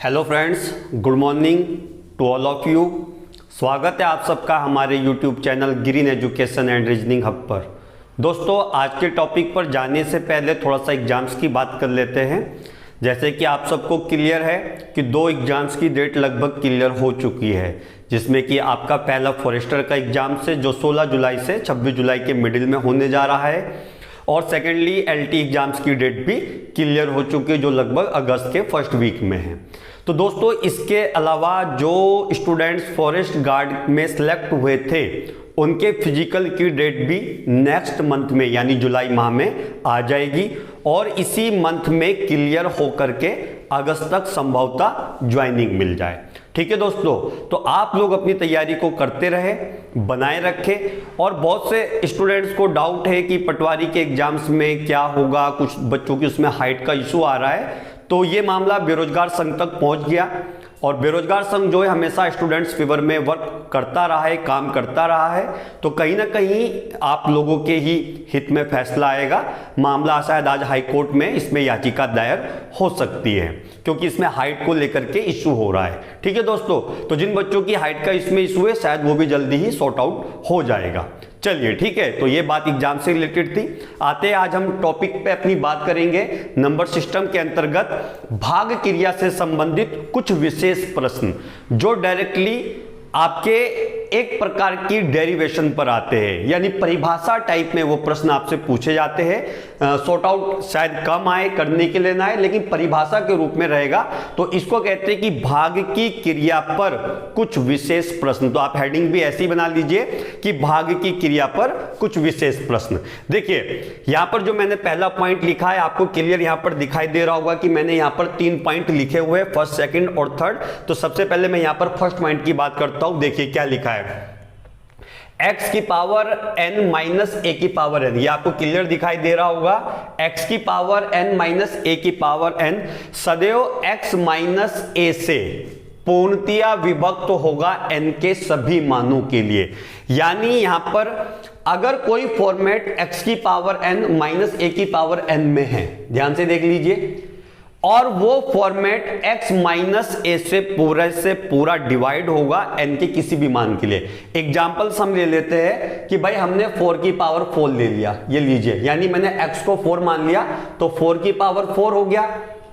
Hello friends, good morning to all of you. स्वागत है आप सबका हमारे YouTube channel green education and reasoning hub पर। दोस्तों, आज के टॉपिक पर जाने से पहले थोड़ा सा एग्जाम्स की बात कर लेते हैं। जैसे कि आप सबको क्लियर है कि 2 एग्जाम्स की डेट लगभग क्लियर हो चुकी है, जिसमें कि आपका पहला फॉरेस्टर का एग्जाम से जो 16 जुलाई से 26 जुलाई के मिडिल में होने जा रहा है, और सेकेंडली एलटी एग्जाम्स की डेट भी क्लियर हो चुकी है जो लगभग अगस्त के फर्स्ट वीक में है। तो दोस्तों, इसके अलावा जो स्टूडेंट्स फॉरेस्ट गार्ड में सिलेक्ट हुए थे उनके फिजिकल की डेट भी नेक्स्ट मंथ में यानी जुलाई माह में आ जाएगी, और इसी मंथ में क्लियर होकर के अगस्त तक संभवतः ज्वाइनिंग मिल जाए। ठीक है दोस्तों, तो आप लोग अपनी तैयारी को करते रहे, बनाए रखें। और बहुत से स्टूडेंट्स को डाउट है कि पटवारी के एग्जाम्स में क्या होगा, कुछ बच्चों की उसमें हाइट का इशू आ रहा है। तो ये मामला बेरोजगार संघ तक पहुंच गया, और बेरोजगार संघ जो है हमेशा स्टूडेंट्स फेवर में वर्क करता रहा है, काम करता रहा है। तो कहीं ना कहीं आप लोगों के ही हित में फैसला आएगा। मामला शायद आज हाई कोर्ट में इसमें याचिका दायर हो सकती है, क्योंकि इसमें हाइट को लेकर के इशू हो रहा है। ठीक है दोस्तों, तो जिन बच्चों की हाइट का इसमें इशू है शायद वो भी जल्दी ही सॉर्ट आउट हो जाएगा। चलिए ठीक है, तो ये बात एग्जाम से रिलेटेड थी। आते हैं आज हम टॉपिक पे अपनी बात करेंगे नंबर सिस्टम के अंतर्गत भाग क्रिया से संबंधित कुछ विशेष प्रश्न जो डायरेक्टली आपके एक प्रकार की डेरिवेशन पर आते हैं, यानी परिभाषा टाइप में वो प्रश्न आपसे पूछे जाते हैं। सॉर्ट आउट शायद कम आए, करने के लिए ना आए, लेकिन परिभाषा के रूप में रहेगा। तो इसको कहते हैं कि भाग की क्रिया पर कुछ विशेष प्रश्न। तो आप हेडिंग भी ऐसी बना लीजिए कि भाग की क्रिया पर कुछ विशेष प्रश्न। देखिए यहां पर जो मैंने पहला पॉइंट लिखा है आपको क्लियर यहां पर दिखाई दे रहा होगा कि मैंने यहां पर 3 पॉइंट लिखे हुए, फर्स्ट, सेकंड और थर्ड। तो सबसे पहले मैं यहां पर फर्स्ट पॉइंट की बात करता हूं। देखिए क्या लिखा है, x की पावर n माइनस a की पावर n। ये आपको क्लियर दिखाई दे रहा होगा। x की पावर n माइनस a की पावर n सदैव x माइनस a से पूर्णतया विभक्त होगा n के सभी मानों के लिए। यानी यहां पर अगर कोई फॉर्मेट x की पावर n माइनस a की पावर n में है, ध्यान से देख लीजिए, और वो फॉर्मेट x माइनस a से पूरा डिवाइड होगा n के किसी भी मान के लिए। एग्जांपल्स हम ले लेते हैं कि भाई हमने 4 की पावर 4 ले लिया, ये लीजिए, यानी मैंने x को 4 मान लिया तो 4 की पावर 4 हो गया,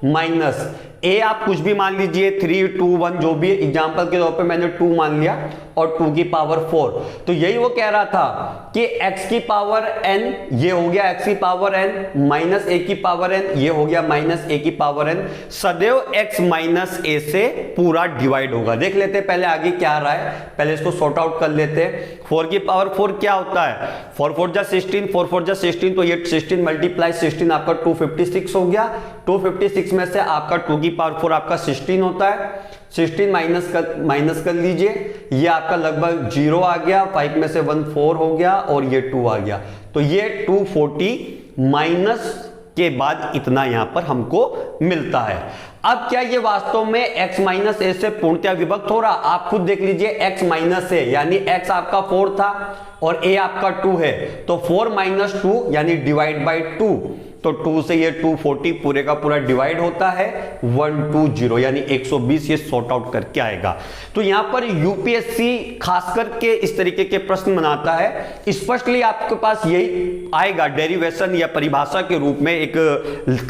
माइनस a आप कुछ भी मान लीजिए, 3, 2, 1 जो भी। एग्जांपल के तौर पे मैंने 2 मान लिया और 2 की पावर 4। तो यही वो कह रहा था कि x की पावर n ये हो गया x की पावर n माइनस a की पावर n ये हो गया माइनस a की पावर n, सदैव x माइनस a से पूरा डिवाइड होगा। देख लेते हैं पहले आगे क्या आ रहा है, पहले इसको सॉर्ट आउट कर लेते हैं। 4 की पावर 4 क्या होता है, 4 4 जा 16, 4 4 जा 16, तो ये 16 मल्टीप्लाई 16 आपका 256 हो गया। 256 में से आपका 2 की पावर 4 आपका 16 होता है। 16 माइनस कर लीजिए, ये आपका लगभग 0 आ गया, 5 में से 1 4 हो गया और ये 2 आ गया। तो ये 240 माइनस के बाद इतना यहां पर हमको मिलता है। अब क्या ये वास्तव में x माइनस a से पूर्णतया विभक्त हो रहा, आप खुद देख लीजिए। x माइनस a यानी x आपका 4 था और a आपका 2 है, तो 4 माइनस 2 यानी डिवाइड बाई 2, तो 2 से ये 240 पूरे का पूरा डिवाइड होता है 120 यानी 120। ये सॉर्ट आउट करके आएगा। तो यहां पर यूपीएससी खास करके इस तरीके के प्रश्न बनाता है। स्पष्टली आपके पास यही आएगा, डेरिवेशन या परिभाषा के रूप में, एक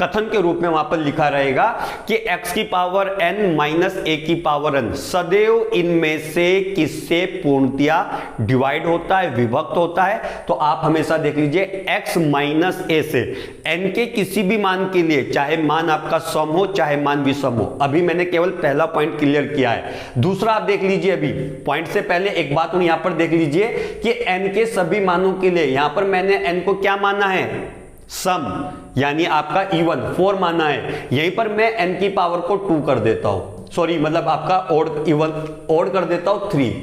कथन के रूप में वहां पर लिखा रहेगा कि x की पावर n माइनस a की पावर n सदैव इनमें से किससे पूर्णतया डिवाइड होता है, विभक्त होता है। तो आप हमेशा देख लीजिए x माइनस a से n के किसी भी मान के लिए, चाहे मान आपका सम हो चाहे मान विषम हो। अभी मैंने केवल पहला पॉइंट क्लियर किया है। दूसरा आप देख लीजिए, अभी पॉइंट से पहले एक बात यहां पर देख लीजिए कि n के सभी मानों के लिए यहां पर मैंने n को क्या माना है, सम, यानी आपका इवन 4 माना है। यहीं पर मैं n की पावर को 2 कर देता हूं, सॉरी मतलब आपका ओड कर देता हूं 3।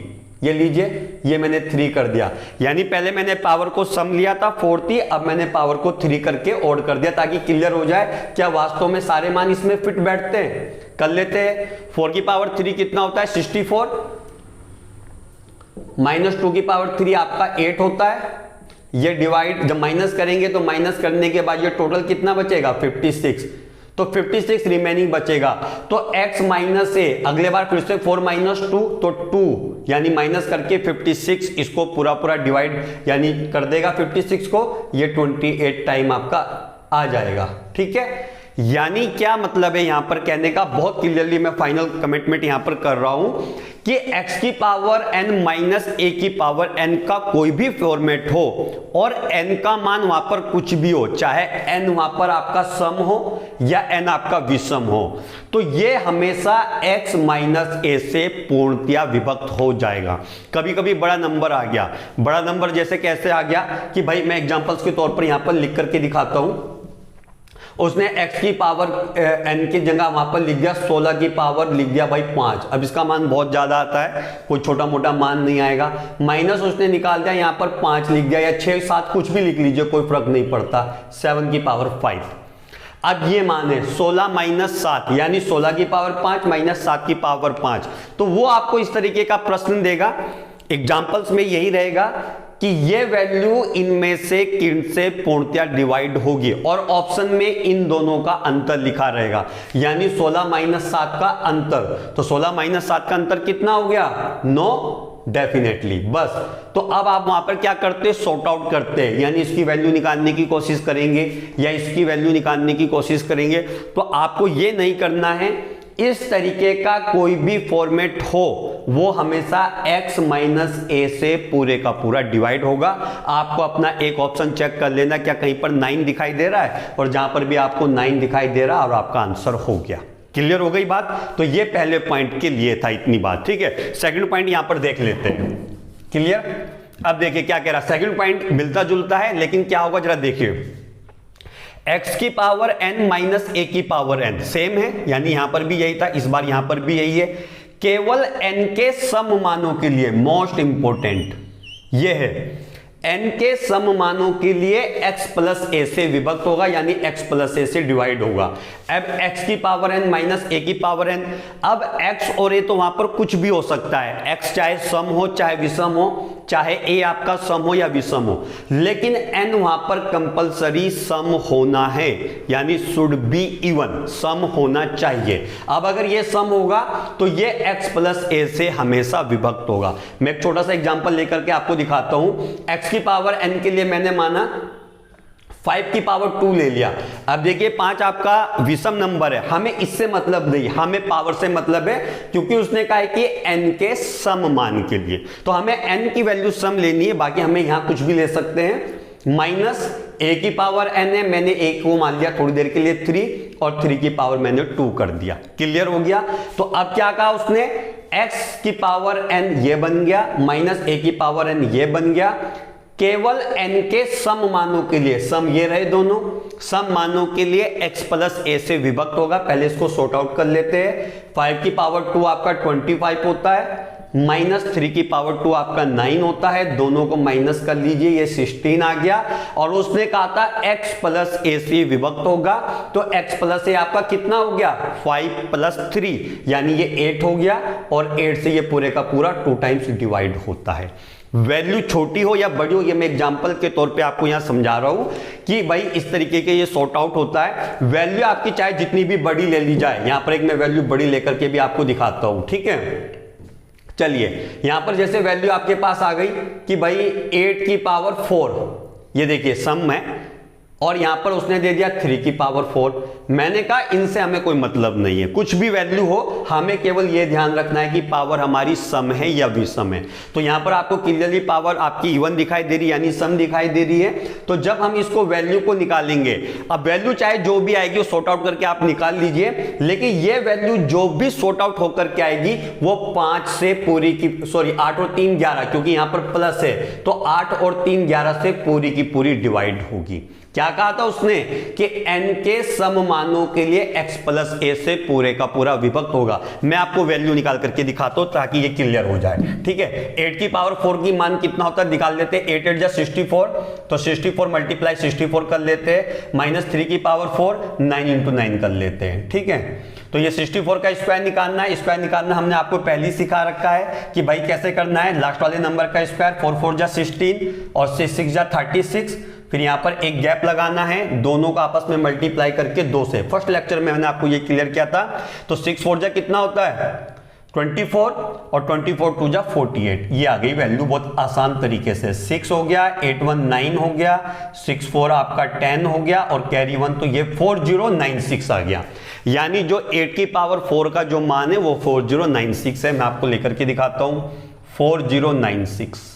ये लीजिए, ये मैंने 3 कर दिया, यानी पहले मैंने पावर को सम लिया था 4 थी, अब मैंने पावर को 3 करके ओड कर दिया, ताकि क्लियर हो जाए क्या वास्तव में सारे मान इसमें फिट बैठते हैं। कर लेते हैं। 4 की पावर 3 कितना होता है, 64, माइनस 2 की पावर 3 आपका 8 होता है। ये डिवाइड जब माइनस करेंगे तो माइनस करने के बाद ये टोटल कितना बचेगा, 56। तो 56 रिमेनिंग बचेगा। तो x माइनस ए, अगले बार फिर से 4 माइनस 2 तो 2 यानी माइनस करके 56 इसको पूरा पूरा डिवाइड यानी कर देगा 56 को, ये 28 टाइम आपका आ जाएगा। ठीक है, यानी क्या मतलब है यहां पर कहने का, बहुत क्लियरली मैं फाइनल कमिटमेंट यहां पर कर रहा हूं कि x की पावर n माइनस a की पावर n का कोई भी फॉर्मेट हो और n का मान वहां पर कुछ भी हो, चाहे n वहां पर आपका सम हो या n आपका विषम हो, तो ये हमेशा x माइनस a से पूर्णतया विभक्त हो जाएगा। कभी कभी बड़ा नंबर आ गया, बड़ा नंबर जैसे कैसे आ गया कि भाई मैं एग्जांपल्स के तौर पर यहां पर लिख करके दिखाता हूं। उसने x की पावर n की जगह वहां पर लिख दिया 16 की पावर लिख दिया भाई 5। अब इसका मान बहुत ज्यादा आता है, कोई छोटा मोटा मान नहीं आएगा। माइनस उसने निकाल दिया, यहां पर 5 लिख दिया या 6 7 कुछ भी लिख लीजिए, कोई फर्क नहीं पड़ता, 7 की पावर 5। अब ये मान है 16 माइनस 7 यानी 16 की पावर 5 माइनस 7 की पावर 5। तो वो आपको इस तरीके का प्रश्न देगा, एग्जाम्पल्स में यही रहेगा कि ये वैल्यू इनमें से किन से पूर्णतया डिवाइड होगी, और ऑप्शन में इन दोनों का अंतर लिखा रहेगा, यानी 16 माइनस 7 का अंतर। तो 16 माइनस 7 का अंतर कितना हो गया, 9 डेफिनेटली। बस तो अब आप वहां पर क्या करते हैं, सॉर्ट आउट करते हैं, यानी इसकी वैल्यू निकालने की कोशिश करेंगे या इसकी वैल्यू निकालने की कोशिश करेंगे। तो आपको ये नहीं करना है, इस तरीके का कोई भी फॉर्मेट हो वो हमेशा x माइनस ए से पूरे का पूरा डिवाइड होगा। आपको अपना एक ऑप्शन चेक कर लेना, क्या कहीं पर 9 दिखाई दे रहा है, और जहां पर भी आपको 9 दिखाई दे रहा है और आपका आंसर हो गया। क्लियर हो गई बात। तो ये पहले पॉइंट के लिए था इतनी बात। ठीक है, सेकंड पॉइंट यहां पर देख लेते हैं। क्लियर, अब देखिए क्या कह रहा है, सेकंड पॉइंट मिलता जुलता है लेकिन क्या होगा जरा देखिए, x की पावर n माइनस a की पावर n सेम है, यानी यहां पर भी यही था, इस बार यहां पर भी यही है। केवल n के सम मानों के लिए, मोस्ट इंपोर्टेंट ये है, n के सम मानों के लिए x प्लस a से विभक्त होगा, यानी x प्लस a से डिवाइड होगा। अब x की पावर n माइनस a की पावर n, अब x और a तो वहां पर कुछ भी हो सकता है, x चाहे सम हो चाहे विषम हो, चाहे a आपका सम हो या विषम हो, लेकिन n वहां पर कंपलसरी सम होना है, यानी शुड बी इवन, सम होना चाहिए। अब अगर ये सम होगा तो ये x प्लस a से हमेशा विभक्त होगा। मैं एक छोटा सा एग्जांपल लेकर के आपको दिखाता हूं। x की पावर n के लिए मैंने माना 5 की पावर 2 ले लिया। अब देखिए 5 आपका विषम नंबर है, हमें इससे मतलब नहीं, हमें पावर से मतलब है, क्योंकि उसने कहा है कि n के सम मान के लिए, तो हमें n की वैल्यू सम लेनी है, बाकी हमें यहां कुछ भी ले सकते हैं। माइनस a की पावर n है, मैंने a को मान लिया थोड़ी देर के लिए 3, और 3 की पावर मैंने 2 कर दिया। क्लियर हो गया। तो अब क्या कहा उसने, x की पावर n ये बन गया, माइनस a की पावर n ये बन गया। केवल n के सम मानों के लिए, सम ये रहे दोनों, सम मानों के लिए x प्लस a से विभक्त होगा। पहले इसको सॉर्ट आउट कर लेते हैं। 5 की पावर 2 आपका 25 होता है, माइनस 3 की पावर 2 आपका 9 होता है, दोनों को माइनस कर लीजिए, ये 16 आ गया। और उसने कहा था x प्लस a से विभक्त होगा, तो x प्लस a आपका कितना हो गया, 5 प्लस 3 यानी ये 8 हो गया, और 8 से ये पूरे का पूरा 2 टाइम्स डिवाइड होता है। वैल्यू छोटी हो या बड़ी हो, ये मैं एग्जांपल के तौर पे आपको यहां समझा रहा हूं कि भाई इस तरीके के ये सॉर्ट आउट होता है। वैल्यू आपकी चाहे जितनी भी बड़ी ले ली जाए, यहां पर एक मैं वैल्यू बड़ी लेकर के भी आपको दिखाता हूं। ठीक है, चलिए यहां पर जैसे वैल्यू आपके पास आ गई कि भाई 8 की पावर 4, ये देखिए सम है, और यहां पर उसने दे दिया 3 की पावर 4। मैंने कहा इनसे हमें कोई मतलब नहीं है, कुछ भी वैल्यू हो, हमें केवल यह ध्यान रखना है कि पावर हमारी सम है या विषम है। तो यहां पर आपको क्लियरली पावर आपकी इवन दिखाई दे रही है, यानी सम दिखाई दे रही है। तो जब हम इसको वैल्यू को निकालेंगे, अब वैल्यू चाहे जो भी आएगी वो सॉर्ट आउट करके आप निकाल लीजिए, लेकिन ये वैल्यू जो भी सॉर्ट आउट होकर के आएगी वो 5 से पूरी की 8 और 3 11, क्योंकि यहां पर प्लस है, तो 8 और 3 11 से पूरी की पूरी डिवाइड होगी। क्या कहा था उसने कि n के सम मानों के लिए x प्लस a से पूरे का पूरा विभक्त होगा। मैं आपको वैल्यू निकाल करके दिखाता हूं ताकि ये क्लियर हो जाए। ठीक है, 8 की पावर 4 की मान कितना होता है निकाल लेते हैं। 8 8 जा 64, तो 64 मल्टीप्लाई 64 कर लेते हैं, माइनस 3 की पावर 4 9 इंटू 9 कर लेते हैं। ठीक है, तो ये 64 का स्क्वायर निकालना है। स्क्वायर निकालना हमने आपको पहले ही सिखा रखा है कि भाई कैसे करना है। लास्ट वाले नंबर का स्क्वायर, 4 4 जा 16 और 6 6 जा 36, फिर यहाँ पर एक गैप लगाना है, दोनों का आपस में मल्टीप्लाई करके 2 से। फर्स्ट लेक्चर में मैंने आपको ये क्लियर किया था। तो 6 4 जा कितना होता है 24 और 24 2 जा 48। ये आ गई वैल्यू बहुत आसान तरीके से। 6 हो गया, 8 1 9 हो गया, 6 4 आपका 10 हो गया और कैरी 1 तो ये 4096 आ गया। यानी जो 8 की पावर 4 का जो मान है वो 4096 है। मैं आपको लेकर के दिखाता हूं 4096।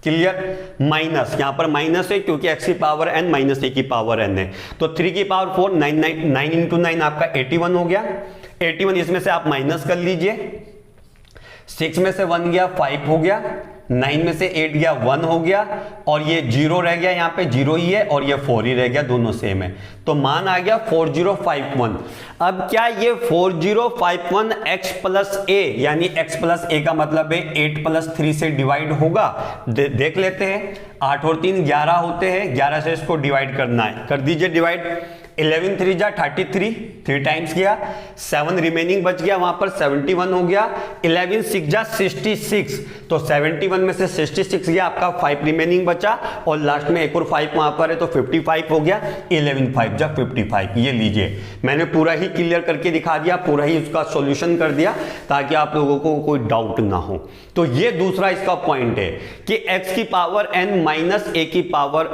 क्लियर। माइनस, यहां पर माइनस है क्योंकि x की पावर n माइनस a की पावर n है। तो 3 की पावर 4 9 इंटू 9 आपका 81 हो गया। 81 इसमें से आप माइनस कर लीजिए। 6 में से 1 गया 5 हो गया, 9 में से 8 गया 1 हो गया और ये 0 रह गया, यहाँ पे 0 ही है और ये 4 ही रह गया, दोनों सेम है। तो मान आ गया 4051। अब क्या ये 4051 x प्लस a यानी x प्लस a का मतलब है 8 प्लस 3 से डिवाइड होगा? देख लेते हैं। 8 और 3 11 होते हैं, 11 से इसको डिवाइड करना है, कर दीजिए डिवाइड। 11 3 जा 33, 3 टाइम्स गया, 7 रिमेनिंग बच गया, वहां पर 71 हो गया। 11 6 जा 66, तो 71 में से 66 गया, आपका 5 रिमेनिंग बचा और लास्ट में एक और 5 वहां पर है तो 55 हो गया। 11 5 जा 55। ये लीजिए, मैंने पूरा ही क्लियर करके दिखा दिया, पूरा ही उसका सॉल्यूशन कर दिया ताकि आप लोगों को कोई डाउट ना हो। तो ये दूसरा इसका पॉइंट है कि x की पावर n माइनस a की पावर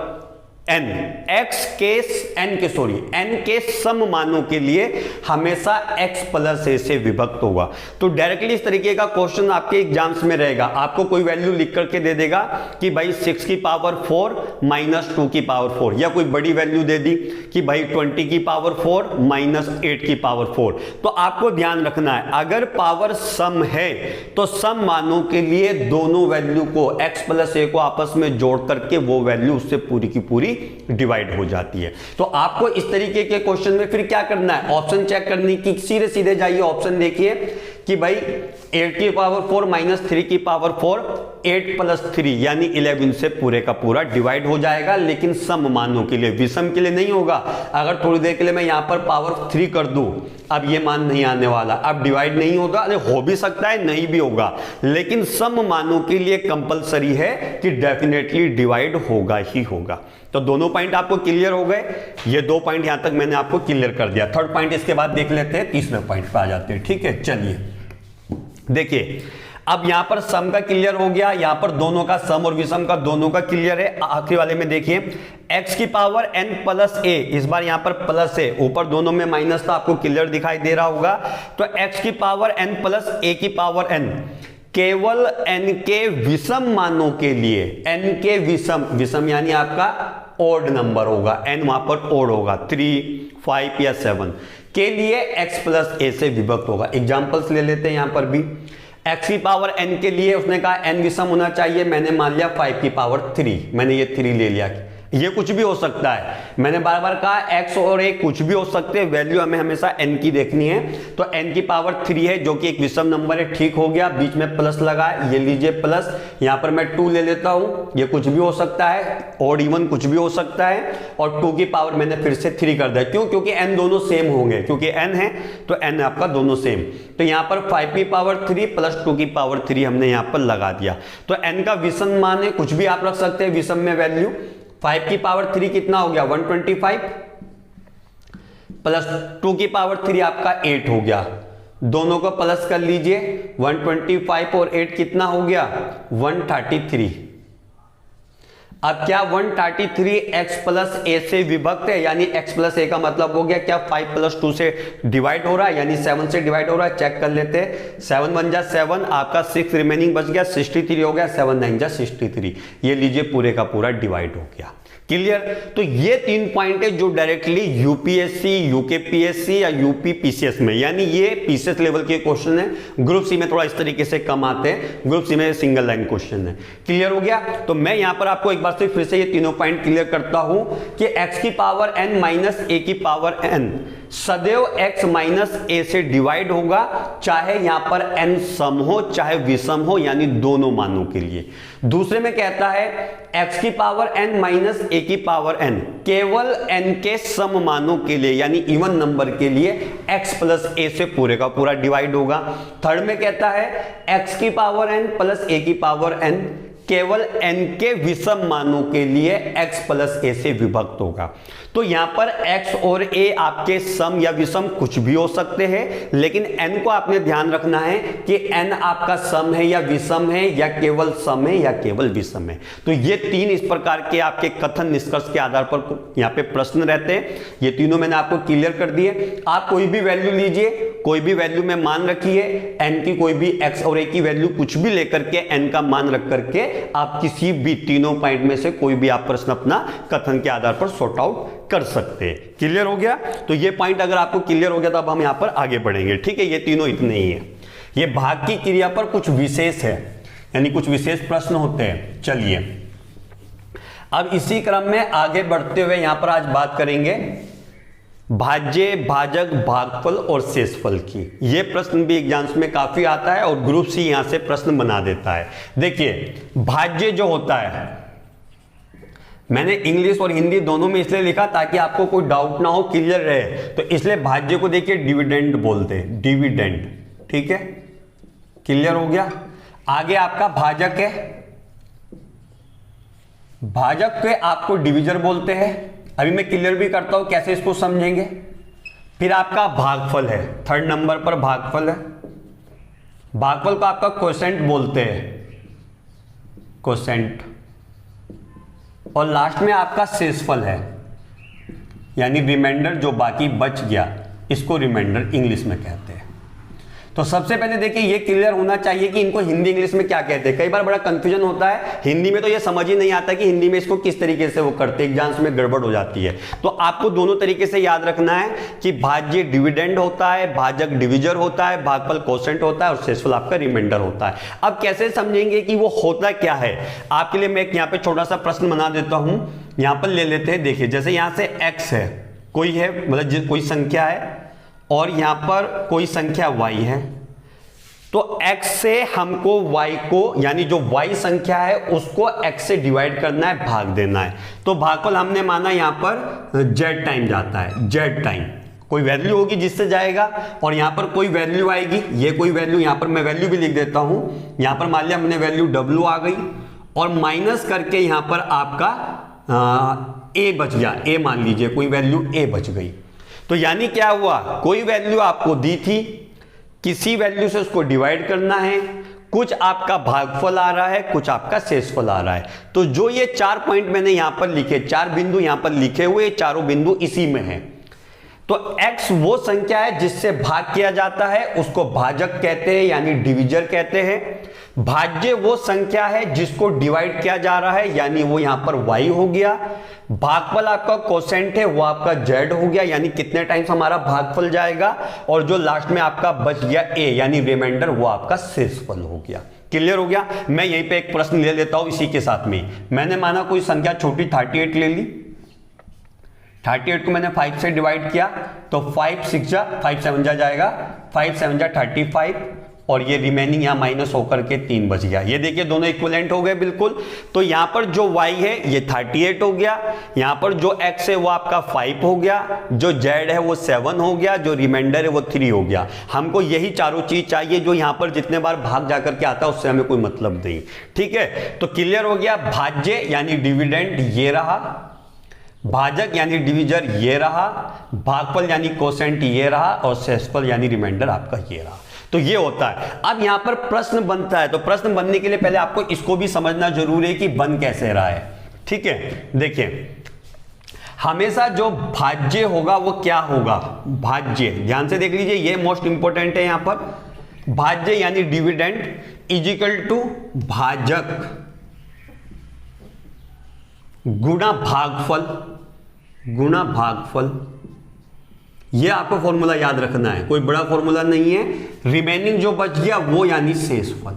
n, n के सम मानों के लिए हमेशा x प्लस a से विभक्त होगा। तो डायरेक्टली इस तरीके का क्वेश्चन आपके एग्जाम्स में रहेगा। आपको कोई वैल्यू लिख करके दे देगा कि भाई 6 की पावर 4 माइनस 2 की पावर 4, या कोई बड़ी वैल्यू दे दी कि भाई 20 की पावर 4 माइनस 8 की पावर 4। तो आपको ध्यान रखना है, अगर पावर सम है तो सम मानों के लिए दोनों वैल्यू को x प्लस a को आपस में जोड़ करके वो वैल्यू उससे पूरी की पूरी डिवाइड हो जाती है। तो आपको इस तरीके के क्वेश्चन में फिर क्या करना है, ऑप्शन चेक करने की, सीधे सीधे जाइए ऑप्शन देखिए कि भाई 8 की पावर 4 माइनस 3 की पावर 4, 8 प्लस 3 यानी 11 से पूरे का पूरा डिवाइड हो जाएगा, लेकिन सम मानों के लिए, विषम के लिए नहीं होगा। अगर थोड़ी देर के लिए मैं यहां पर पावर 3 कर दूं, अब ये मान नहीं आने वाला, अब डिवाइड नहीं होगा। अरे हो भी सकता है नहीं भी होगा, लेकिन सम मानों के लिए कंपलसरी है कि डेफिनेटली डिवाइड होगा ही होगा। तो दोनों पॉइंट आपको क्लियर हो गए। ये 2 पॉइंट यहां तक मैंने आपको क्लियर कर दिया। थर्ड पॉइंट इसके बाद देख लेते हैं, तीसरे पॉइंट पे आ जाते हैं। ठीक है, चलिए देखिए, अब यहां पर सम का क्लियर हो गया, यहां पर दोनों का सम और विषम का दोनों का क्लियर है। आखिरी वाले में देखिए x की पावर n प्लस a, इस बार यहां पर प्लस है, ऊपर दोनों में माइनस था, आपको क्लियर दिखाई दे रहा होगा। तो x की पावर n प्लस a की पावर n केवल n के विषम मानों के लिए, n के विषम यानी आपका ओड नंबर होगा, n वहां पर ओड होगा, 3 5 या 7 के लिए x प्लस a से विभक्त होगा। एग्जांपल्स ले लेते हैं यहां पर भी। x की पावर n के लिए उसने कहा n विषम होना चाहिए, मैंने मान लिया 5 की पावर 3, मैंने ये 3 ले लिया। ये कुछ भी हो सकता है, मैंने बार बार कहा x और a कुछ भी हो सकते हैं, वैल्यू हमें हमेशा n की देखनी है। तो n की पावर 3 है जो कि एक विषम नंबर है, ठीक हो गया, बीच में प्लस लगा, ये लीजिए प्लस, यहां पर मैं 2 ले लेता हूं, ये कुछ भी हो सकता है, और इवन कुछ भी हो सकता है, और 2 की पावर मैंने फिर से 3 कर दिया। क्यों? क्योंकि n दोनों सेम होंगे, क्योंकि n है तो n आपका दोनों सेम। तो यहां पर 5 की पावर 3 प्लस 2 की पावर 3 हमने यहां पर लगा दिया। तो n का विषम मान है, कुछ भी आप रख सकते हैं विषम में वैल्यू। 5 की पावर 3 कितना हो गया 125, प्लस 2 की पावर 3 आपका 8 हो गया, दोनों को प्लस कर लीजिए, 125 और 8 कितना हो गया 133। अब क्या 133 x प्लस a से विभक्त है, यानी x प्लस a का मतलब हो गया क्या 5 प्लस 2 से डिवाइड हो रहा है, यानी 7 से डिवाइड हो रहा है। चेक कर लेते हैं, 7 1 जा 7, आपका 6 रिमेनिंग बच गया, 63 हो गया, 7 9 जा 63। ये लीजिए पूरे का पूरा डिवाइड हो गया। क्लियर? तो ये 3 पॉइंट है जो डायरेक्टली यूपीएससी, यूकेपीएससी या यूपी पीसीएस में, यानी ये पीसीएस लेवल के क्वेश्चन है। ग्रुप सी में थोड़ा इस तरीके से कम आते हैं, ग्रुप सी में सिंगल लाइन क्वेश्चन है। क्लियर हो गया? तो मैं यहां पर आपको एक बार से फिर से ये तीनों पॉइंट क्लियर करता हूं कि x की पावर n माइनस a की पावर n सदैव x माइनस a से डिवाइड होगा, चाहे यहां पर n सम हो चाहे विषम हो, यानी दोनों मानों के लिए। दूसरे में कहता है x की पावर n माइनस a की पावर n केवल n के सम मानों के लिए, यानी इवन नंबर के लिए x प्लस a से पूरे का पूरा डिवाइड होगा। थर्ड में कहता है x की पावर n प्लस a की पावर n केवल n के विषम मानों के लिए x प्लस a से विभक्त होगा। तो यहां पर x और a आपके सम या विषम कुछ भी हो सकते हैं, लेकिन n को आपने ध्यान रखना है कि n आपका सम है या विषम है या केवल सम है या केवल विषम है। तो ये तीन इस प्रकार के आपके कथन निष्कर्ष के आधार पर यहां पे प्रश्न रहते हैं। ये तीनों मैंने आपको क्लियर कर दिए। आप कोई भी वैल्यू लीजिए, कोई भी वैल्यू में मान रखिए, n की कोई भी x और a की वैल्यू कुछ भी लेकर के n का मान रख करके आप किसी भी तीनों पॉइंट में से कोई भी आप प्रश्न अपना कथन के आधार पर सॉर्ट आउट कर सकते हैं। क्लियर हो गया? तो ये पॉइंट अगर आपको क्लियर हो गया तो अब हम यहां पर आगे बढ़ेंगे। ठीक है, ये तीनों इतने ही है। ये भाग की क्रिया पर कुछ विशेष है, यानी कुछ विशेष प्रश्न होते हैं। चलिए अब इसी क्रम में आगे बढ़ते हुए यहां पर आज बात करेंगे भाज्य, भाजक, भागफल और शेषफल की। यह प्रश्न भी एग्जाम्स में काफी आता है और ग्रुप सी यहां से प्रश्न बना देता है। देखिए भाज्य जो होता है, मैंने इंग्लिश और हिंदी दोनों में इसलिए लिखा ताकि आपको कोई डाउट ना हो, क्लियर रहे। तो इसलिए भाज्य को देखिए डिविडेंड बोलते हैं, डिविडेंड। ठीक है, क्लियर हो गया? आगे आपका भाजक है, भाजक के आपको डिविजर बोलते हैं। अभी मैं क्लियर भी करता हूं कैसे इसको समझेंगे। फिर आपका भागफल है, थर्ड नंबर पर भागफल है। भागफल को आपका कोसेंट बोलते हैं, कोसेंट। और लास्ट में आपका शेषफल है, यानी रिमाइंडर जो बाकी बच गया, इसको रिमाइंडर इंग्लिश में कहते हैं। तो सबसे पहले देखिए ये क्लियर होना चाहिए कि इनको हिंदी इंग्लिश में क्या कहते हैं। कई बार बड़ा कंफ्यूजन होता है, हिंदी में तो ये समझ ही नहीं आता कि हिंदी में इसको किस तरीके से वो करते हैं, एग्जाम्स में गड़बड़ हो जाती है। तो आपको दोनों तरीके से याद रखना है कि भाज्य डिविडेंड होता है, भाजक डिविजर होता है, भागफल कोसेंट होता है और शेषफल आपका रिमाइंडर होता है। अब कैसे समझेंगे कि वो होता क्या है, आपके लिए मैं यहाँ पे छोटा सा प्रश्न बना देता हूं। यहां पर ले लेते हैं, देखिए जैसे यहां से x है, कोई है मतलब कोई संख्या है, और यहां पर कोई संख्या y है। तो x से हमको y को, यानी जो y संख्या है उसको x से डिवाइड करना है, भाग देना है। तो भागफल हमने माना यहां पर z टाइम जाता है, z टाइम कोई वैल्यू होगी जिससे जाएगा, और यहां पर कोई वैल्यू आएगी, ये कोई वैल्यू, यहां पर मैं वैल्यू भी लिख देता हूं। यहां पर मान लिया हमने वैल्यू w आ गई, और माइनस करके यहां पर आपका a बच गया, a मान लीजिए कोई वैल्यू a बच गई। तो यानी क्या हुआ, कोई वैल्यू आपको दी थी, किसी वैल्यू से उसको डिवाइड करना है, कुछ आपका भागफल आ रहा है, कुछ आपका शेषफल आ रहा है। तो जो ये 4 पॉइंट मैंने यहां पर लिखे, 4 बिंदु यहां पर लिखे हुए, चारों बिंदु इसी में है। तो x वो संख्या है जिससे भाग किया जाता है, उसको भाजक कहते हैं यानी डिविजर कहते हैं। भाज्य वो संख्या है जिसको डिवाइड किया जा रहा है, यानी वो यहां पर y हो गया। भागफल आपका कोसेंट है, वो आपका z हो गया, यानी कितने टाइम्स हमारा भागफल जाएगा। और जो लास्ट में आपका बच गया a यानी रिमाइंडर, वो आपका शेषफल हो गया। क्लियर हो गया? मैं यहीं पे एक प्रश्न ले लेता हूं इसी के साथ में। मैंने माना कोई संख्या छोटी 38 ले ली, 38 को मैंने 5 से डिवाइड किया, तो 5 6 जा 5 7 जा जाएगा, 5 7 जा 35, और ये रिमेनिंग यहां माइनस होकर के 3 बच गया। ये देखिए दोनों इक्विवेलेंट हो गए बिल्कुल। तो यहां पर जो y है ये 38 हो गया, यहां पर जो x है वो आपका 5 हो गया, जो z है वो 7 हो गया, जो रिमाइंडर है वो 3 हो गया। हमको यही चारों चीज चाहिए, जो यहां पर जितने बार भाग जाकर के आता है उससे हमें कोई मतलब नहीं। ठीक है, तो क्लियर हो गया। भाज्य यानी डिविडेंड ये रहा, भाजक यानी डिविजर ये रहा, भागफल यानी कोसेंट ये रहा, और शेषफल यानी रिमाइंडर आपका ये रहा। तो ये होता है। अब यहां पर प्रश्न बनता है, तो प्रश्न बनने के लिए पहले आपको इसको भी समझना जरूरी है कि बन कैसे रहा है। ठीक है, देखिए हमेशा जो भाज्य होगा वो क्या होगा, भाज्य ध्यान से देख लीजिए, ये मोस्ट इंपॉर्टेंट है। यहां पर भाज्य यानी डिविडेंड इज इक्वल टू भाजक गुणा भागफल, गुणा भागफल। ये आपको फॉर्मूला याद रखना है, कोई बड़ा फॉर्मूला नहीं है। रिमेनिंग जो बच गया वो यानी शेषफल,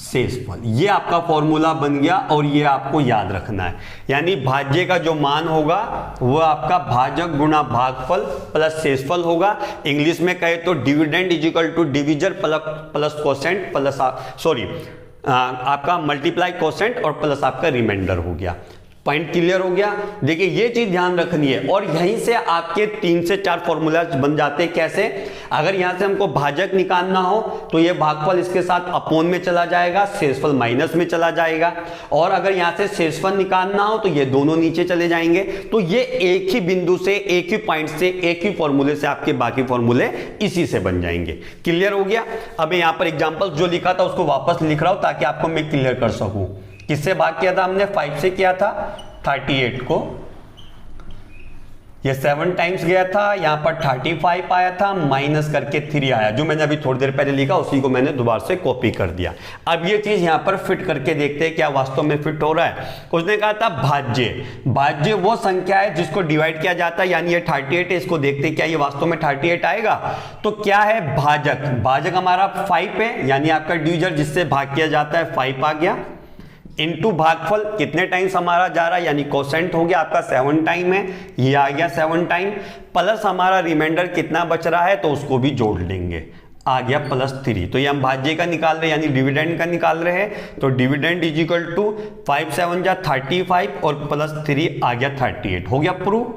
शेषफल ये आपका फॉर्मूला बन गया, और ये आपको याद रखना है। यानी भाज्य का जो मान होगा वो आपका भाजक गुणा भागफल प्लस शेषफल होगा। इंग्लिश में कहे तो dividend is equal to divisor plus quotient plus आपका मल्टीप्लाई कोसेंट और प्लस आपका रिमाइंडर हो गया। पॉइंट क्लियर हो गया। देखिए ये चीज ध्यान रखनी है और यहीं से आपके 3 से 4 फॉर्मूला बन जाते हैं। कैसे? अगर यहां से हमको भाजक निकालना हो तो ये भागफल इसके साथ अपोन में चला जाएगा, शेषफल माइनस में चला जाएगा, और अगर यहां से शेषफल निकालना हो तो ये दोनों नीचे चले जाएंगे। तो ये एक ही बिंदु से, एक ही पॉइंट से, एक ही फॉर्मूले से आपके बाकी फॉर्मूले इसी से बन जाएंगे। क्लियर हो गया। अब यहां पर एग्जांपल जो लिखा था उसको वापस लिख रहा हूं ताकि आपको मैं क्लियर कर सकूं। किससे भाग किया था हमने? 5 से किया था 38 को। ये 7 टाइम्स गया था, यहां पर 35 आया था, माइनस करके 3 आया, जो मैंने अभी थोड़ी देर पहले लिखा उसी को मैंने दोबारा से कॉपी कर दिया। अब ये चीज यहां पर फिट करके देखते हैं क्या वास्तव में फिट हो रहा है। उसने कहा था भाज्य, भाज्य वो संख्या है जिसको डिवाइड किया जाता है, यानी ये 38 है, इसको देखते हैं क्या ये वास्तव में 38 आएगा। तो क्या है भाजक? भाजक हमारा 5 है, यानी आपका डिवीजर जिससे भाग किया जाता है 5 आ गया, इनटू भागफल कितने टाइम्स हमारा जा रहा है, यानी कोसेंट हो गया आपका 7 टाइम है, ये आ गया 7 टाइम, प्लस हमारा रिमाइंडर कितना बच रहा है तो उसको भी जोड़ लेंगे, आ गया +3। तो ये हम भाज्य का निकाल रहे हैं, यानी डिविडेंड का निकाल रहे हैं। तो डिविडेंड इज इक्वल टू 5 7 जा 35 और +3 आ गया 38। हो गया प्रूव,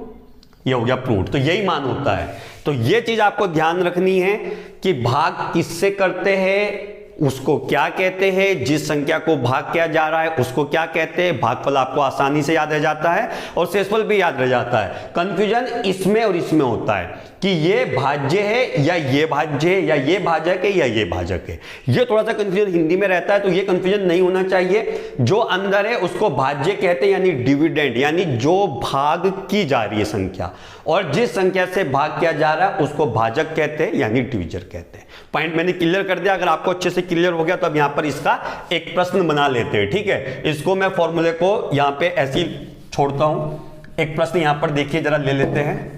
ये हो गया प्रूव। तो यही मान होता है। तो ये चीज आपको ध्यान रखनी है कि भाग किससे करते हैं, उसको क्या कहते हैं, जिस संख्या को भाग किया जा रहा है उसको क्या कहते हैं। भागफल आपको आसानी से याद रह जाता है और शेषफल भी याद रह जाता है। कंफ्यूजन इसमें और इसमें होता है कि ये भाज्य है या ये भाज्य है, या ये भाजक है या ये भाजक है। ये थोड़ा सा कंफ्यूजन हिंदी में रहता है, तो ये कंफ्यूजन नहीं होना चाहिए। जो अंदर है उसको भाज्य कहते हैं, यानी डिविडेंड, यानी जो भाग की जा रही है संख्या, और जिस संख्या से भाग किया जा रहा है उसको भाजक कहते हैं, यानी डिविजर कहते हैं। पॉइंट मैंने क्लियर कर दिया। अगर आपको अच्छे से क्लियर हो गया तो अब यहां पर इसका एक प्रश्न बना लेते हैं। ठीक है, इसको मैं फॉर्मूले को यहां पे ऐसे ही छोड़ता हूं। एक प्रश्न यहां पर देखिए जरा ले लेते हैं,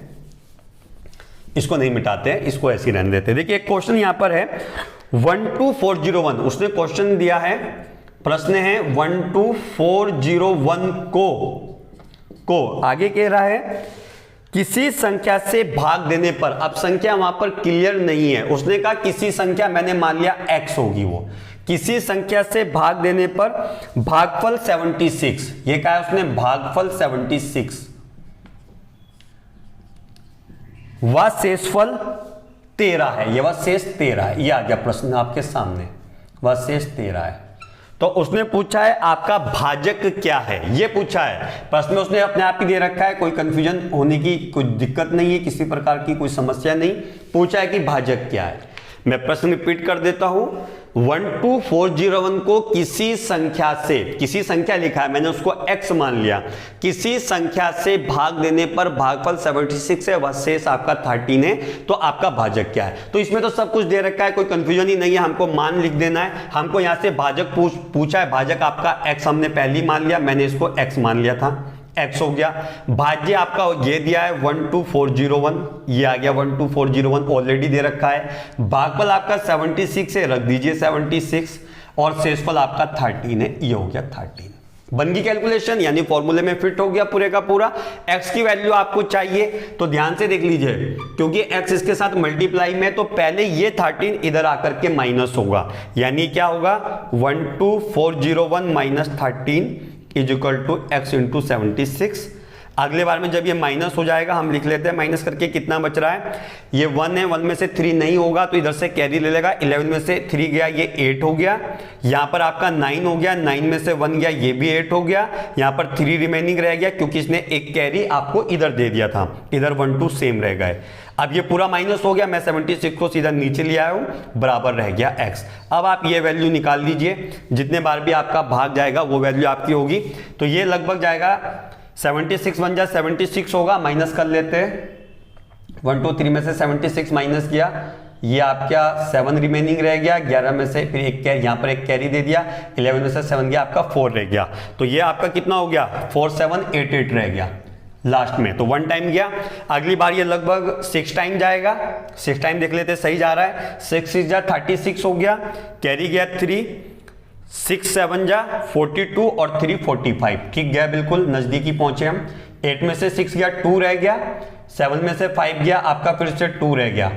इसको नहीं मिटाते हैं, इसको ऐसे ही रहने देते हैं। देखिए एक क्वेश्चन यहां पर है 12401, उसने क्वेश्चन दिया है, प्रश्न है 12401 को आगे कह रहा है किसी संख्या से भाग देने पर, अब संख्या वहां पर क्लियर नहीं है, उसने कहा किसी संख्या, मैंने मान लिया x होगी वो, किसी संख्या से भाग देने पर भागफल 76, ये कहा है उसने भागफल 76 व शेषफल 13 है, ये व शेष 13 है। ये आ गया प्रश्न आपके सामने, व शेष 13 है। तो उसने पूछा है आपका भाजक क्या है, ये पूछा है प्रश्न में, उसने अपने आप ही दे रखा है, कोई कंफ्यूजन होने की कोई दिक्कत नहीं है, किसी प्रकार की कोई समस्या नहीं। पूछा है कि भाजक क्या है। मैं प्रश्न रिपीट कर देता हूं, 12401 को किसी संख्या से, किसी संख्या लिखा है मैंने, उसको x मान लिया, किसी संख्या से भाग देने पर भागफल 76 है, वह शेष आपका 13 है, तो आपका भाजक क्या है। तो इसमें तो सब कुछ दे रखा है, कोई कंफ्यूजन ही नहीं है, हमको मान लिख देना है। हमको यहां से भाजक पूछा है, भाजक आपका x हमने पहले ही मान लिया, मैंने इसको x मान लिया था, x हो गया। भाज्य आपका ये दिया है 12401, ये आ गया 12401 ऑलरेडी दे रखा है। भागफल आपका 76 है, रख दीजिए 76, और शेषफल आपका 13 है, ये हो गया 13। बन गई कैलकुलेशन, यानी फॉर्मूले में फिट हो गया पूरे का पूरा। x की वैल्यू आपको चाहिए तो ध्यान से देख लीजिए, क्योंकि x इसके साथ मल्टीप्लाई में, तो पहले ये 13 इधर आकर के माइनस होगा, यानी क्या होगा 12401 minus 13 is equal to x into 76। अगले बार में जब ये माइनस हो जाएगा हम लिख लेते हैं माइनस करके, कितना बच रहा है, ये 1 है, 1 में से 3 नहीं होगा तो इधर से कैरी ले लेगा, 11 में से 3 गया, ये 8 हो गया। यहाँ पर आपका 9 हो गया, 9 में से 1 गया, ये भी 8 हो गया। यहाँ पर 3 रिमेनिंग रह गया, क्योंकि इसने एक कैरी आपको इधर दे दिया था, इधर 1 2 सेम रह गए। अब ये पूरा माइनस हो गया, मैं 76 को सीधा नीचे ले आया हूं, बराबर रह गया x। अब आप ये वैल्यू निकाल लीजिए, जितने बार भी आपका भाग जाएगा वो वैल्यू आपकी होगी। तो ये लगभग जाएगा 76 बन जाए 76 होगा, माइनस कर लेते हैं, 1 2 3 में से 76 माइनस किया, ये आपका 7 रिमेनिंग रह गया, 11 में से फिर एक कैरी, यहाँ पर एक कैरी दे दिया, 11 में से 7 गया, आपका 4 रह गया। तो ये आपका कितना हो गया 4 7 8 8 रह गया लास्ट में, तो 1 टाइम गया। अगली बार ये लगभग 6 टाइम जाएगा, 6 टाइम देख लेते, सही जा रहा है, 6 6 जा 36 हो गया, कैरी गया 3, 6 7 जा 42 और 3 45, ठीक गया, बिल्कुल नजदीकी पहुंचे हम। 8 में से 6 गया 2 रह गया, 7 में से 5 गया, आपका फिर से 2 रह गया,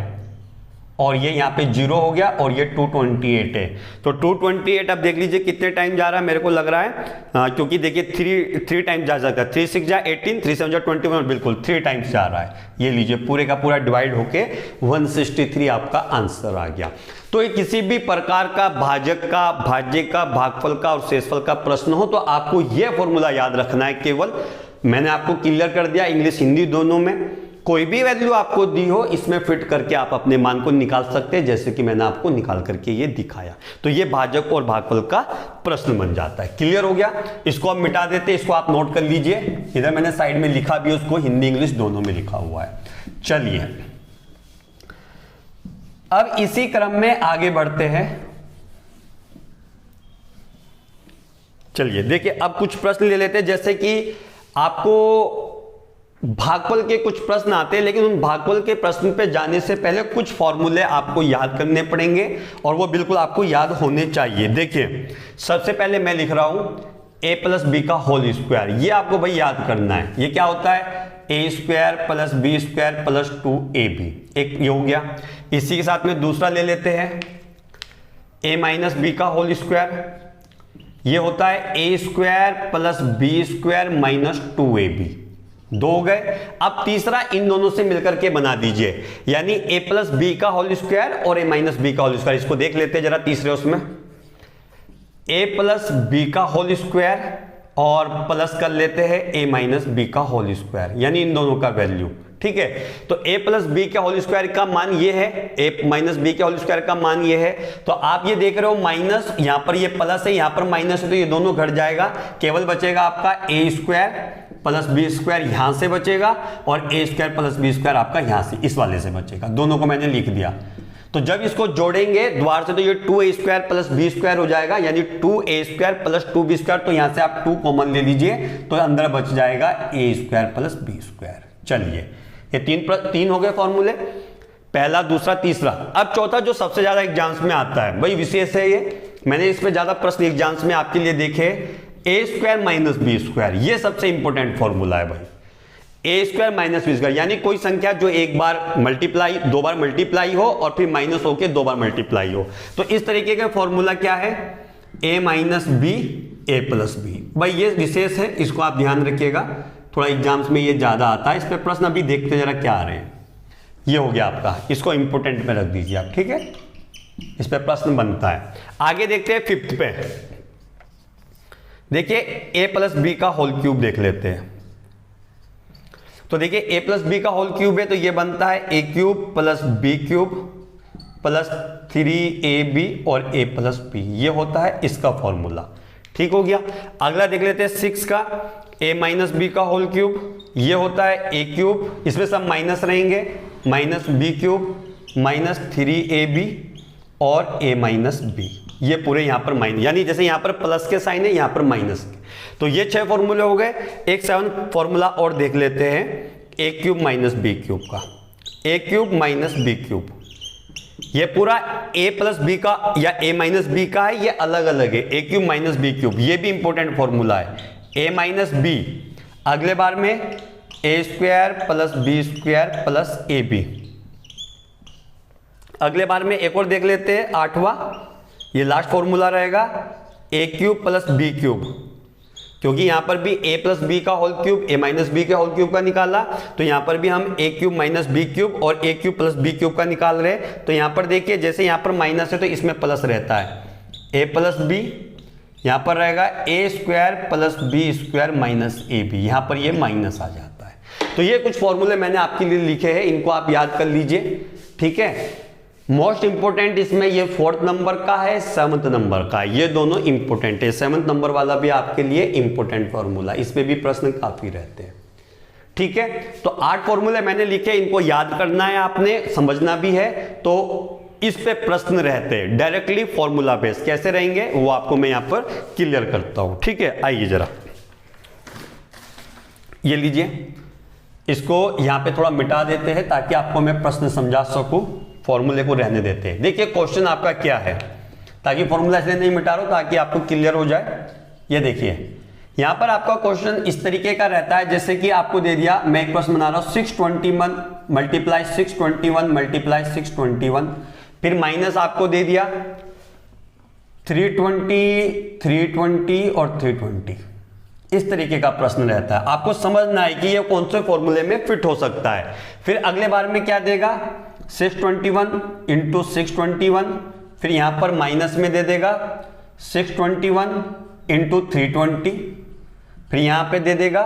और ये यहाँ पे 0 हो गया और ये 228 है। तो 228 अब देख लीजिए कितने टाइम जा रहा है, मेरे को लग रहा है क्योंकि देखिए 3 टाइम जा सकता है, 3 6 जा 18, 3 7 जा 21, बिल्कुल 3 टाइम्स जा रहा है। ये लीजिए पूरे का पूरा डिवाइड होके 163 आपका आंसर आ गया। तो ये किसी भी प्रकार का भाजक का, भाज्य का, भागफल का और शेषफल का प्रश्न हो तो आपको यह फॉर्मूला याद रखना है। केवल मैंने आपको क्लियर कर दिया, इंग्लिश हिंदी दोनों में कोई भी वैल्यू आपको दी हो इसमें फिट करके आप अपने मान को निकाल सकते हैं, जैसे कि मैंने आपको निकाल करके ये दिखाया। तो ये भाजक और भागफल का प्रश्न बन जाता है। क्लियर हो गया? इसको आप मिटा देते, इसको आप नोट कर लीजिए। इधर मैंने साइड में लिखा भी, उसको हिंदी इंग्लिश दोनों में लिखा हुआ है। चलिए अब इसी क्रम में आगे बढ़ते हैं। चलिए देखिए अब कुछ प्रश्न ले लेते हैं, जैसे कि आपको भागफल के कुछ प्रश्न आते हैं, लेकिन उन भागफल के प्रश्न पे जाने से पहले कुछ फॉर्मूले आपको याद करने पड़ेंगे और वो बिल्कुल आपको याद होने चाहिए। देखिए सबसे पहले मैं लिख रहा हूं a प्लस बी का होल स्क्वायर, ये आपको भाई याद करना है। ये क्या होता है? a square plus B square plus 2ab, एक ये हो गया। इसी के साथ में दूसरा ले लेते हैं a माइनस बी का होल स्क्वायर, ये होता है a square plus B square minus 2ab, 2 हो गए। अब तीसरा इन दोनों से मिलकर के बना दीजिए, यानी a प्लस बी का होल स्क्वायर और a माइनस बी का होल स्क्वायर। इसको देख लेते हैं जरा तीसरे उसमें, a प्लस बी का होल स्क्वायर और प्लस कर लेते हैं a माइनस बी का होल स्क्वायर, यानी इन दोनों का वैल्यू। ठीक है, तो a प्लस बी के होल स्क्वायर का मान ये है, a माइनस बी के होल स्क्वायर का मान ये है। तो आप ये देख रहे हो माइनस, यहां पर ये प्लस है, यहां पर माइनस है, तो ये दोनों घट जाएगा। केवल बचेगा आपका a square plus B square यहां से बचेगा और a square plus B square आपका यहां से, इस वाले से बचेगा। दोनों को मैंने लिख दिया। तो जब इसको जोड़ेंगे द्वार से तो ये 2a square plus B square हो जाएगा, यानी 2a square plus 2b square. तो यहां से आप 2 कॉमन ले लीजिए तो अंदर बच जाएगा a square plus B square. चलिए ये तीन हो गए फॉर्मूले, पहला, दूसरा, तीसरा। अब चौथा जो सबसे ज्यादा एग्जाम्स में आता है, भाई विशेष है ये, मैंने इस पे ज्यादा प्रश्न एग्जाम्स में आपके लिए देखे, a square minus B square. ये सबसे इंपॉर्टेंट फॉर्मूला है भाई, a square minus B square, यानी कोई संख्या जो एक बार मल्टीप्लाई, 2 बार मल्टीप्लाई हो और फिर माइनस होके 2 बार मल्टीप्लाई हो। तो इस तरीके का फॉर्मूला क्या है? a minus B a plus B. भाई ये विशेष है, इसको आप ध्यान रखिएगा, थोड़ा एग्जाम्स में ये ज्यादा आता है। इस पे प्रश्न अभी देखते जरा क्या आ रहे हैं। ये हो गया आपका, इसको इंपोर्टेंट में रख दीजिए आप, ठीक है, इस पे प्रश्न बनता है। आगे देखते हैं 5th पे। देखिए a प्लस बी का होल क्यूब देख लेते हैं। तो देखिए a प्लस बी का होल क्यूब है तो ये बनता है a cube plus B cube plus 3ab और a प्लस बी, ये होता है इसका फॉर्मूला। ठीक हो गया। अगला देख लेते हैं 6 का, a माइनस बी का होल क्यूब, ये होता है a क्यूब, इसमें सब माइनस रहेंगे, minus B cube minus 3ab और a माइनस बी, ये पूरे यहां पर माइनस, यानी जैसे यहां पर प्लस के साइन है यहां पर माइनस के। तो ये 6 फॉर्मूले हो गए। एक 7 फॉर्मूला और देख लेते हैं, a cube minus B cube का, a cube minus B cube, ये पूरा a प्लस बी का या a माइनस बी का है, ये अलग अलग है, a cube minus B cube, ये भी इंपॉर्टेंट फॉर्मूला है, a माइनस बी। अगले बार में a square plus B square plus A B. अगले बार में एक और देख लेते हैं 8वां, ये लास्ट फॉर्मूला रहेगा, a cube plus B cube, क्योंकि यहां पर भी a प्लस बी का whole cube a minus B के होल क्यूब का निकाला, तो यहां पर भी हम a cube minus B cube और a cube plus B cube का निकाल रहे हैं। तो यहां पर देखिए जैसे यहां पर माइनस है तो इसमें प्लस रहता है, a प्लस बी, यहां पर रहेगा a square plus B square minus A B, यहां पर ये माइनस आ जाता है। तो ये कुछ फॉर्मूले मैंने आपके लिए लिखे हैं, इनको आप याद कर लीजिए, ठीक है। मोस्ट इंपोर्टेंट इसमें ये 4th नंबर का है, 7th नंबर का है, ये दोनों इंपोर्टेंट है। 7th नंबर वाला भी आपके लिए इंपोर्टेंट फॉर्मूला, इसमें भी प्रश्न काफी रहते हैं, ठीक है। तो 8 फॉर्मूले मैंने लिखे, इनको याद करना है आपने, समझना भी है। तो इस पे प्रश्न रहते हैं डायरेक्टली फॉर्मूला बेस, कैसे रहेंगे वो आपको मैं यहां पर क्लियर करता हूं, ठीक है। आइए जरा ये लीजिए, इसको यहां पे थोड़ा मिटा देते हैं ताकि आपको मैं प्रश्न समझा सकूं, फॉर्मूले को रहने देते हैं। देखिए क्वेश्चन आपका क्या है, ताकि फॉर्मूला इसलिए नहीं मिटा रहा हूं ताकि आपको क्लियर हो जाए। ये देखिए यहां पर आपका क्वेश्चन इस तरीके का रहता है, जैसे कि आपको दे दिया, मैं एक प्रश्न बना रहा हूं, 621 मल्टीप्लाई 621 मल्टीप्लाई 621, फिर माइनस आपको दे दिया 320 320 और 320। इस तरीके का प्रश्न रहता है, आपको समझना है कि ये कौन से फॉर्मूले में फिट हो सकता है। फिर अगले बार में क्या देगा, 621 इंटू 621, फिर यहां पर माइनस में दे देगा 621 इंटू 320, फिर यहां पे दे देगा